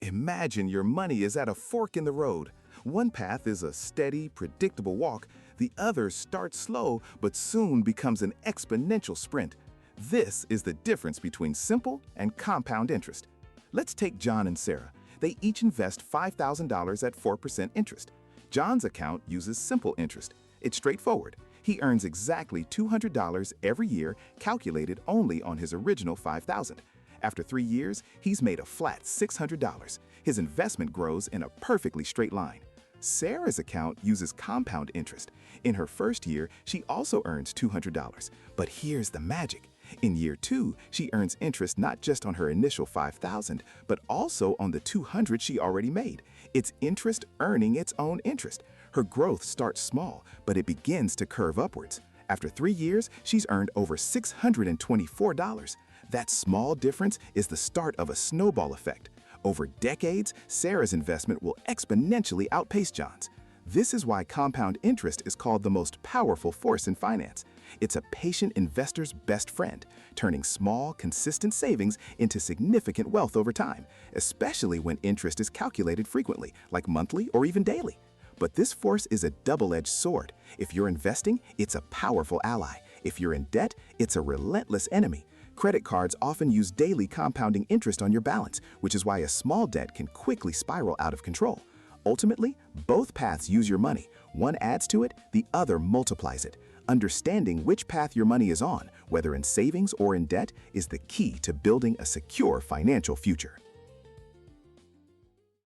Imagine your money is at a fork in the road. One path is a steady, predictable walk. The other starts slow but soon becomes an exponential sprint. This is the difference between simple and compound interest. Let's take John and Sarah. They each invest $5,000 at 4% interest. John's account uses simple interest. It's straightforward. He earns exactly $200 every year, calculated only on his original $5,000. After 3 years, he's made a flat $600. His investment grows in a perfectly straight line. Sarah's account uses compound interest. In her first year, she also earns $200. But here's the magic. In year 2, she earns interest not just on her initial $5,000, but also on the $200 she already made. It's interest earning its own interest. Her growth starts small, but it begins to curve upwards. After 3 years, she's earned over $624. That small difference is the start of a snowball effect. Over decades, Sarah's investment will exponentially outpace John's. This is why compound interest is called the most powerful force in finance. It's a patient investor's best friend, turning small, consistent savings into significant wealth over time, especially when interest is calculated frequently, like monthly or even daily. But this force is a double-edged sword. If you're investing, it's a powerful ally. If you're in debt, it's a relentless enemy. Credit cards often use daily compounding interest on your balance, which is why a small debt can quickly spiral out of control. Ultimately, both paths use your money. One adds to it, the other multiplies it. Understanding which path your money is on, whether in savings or in debt, is the key to building a secure financial future.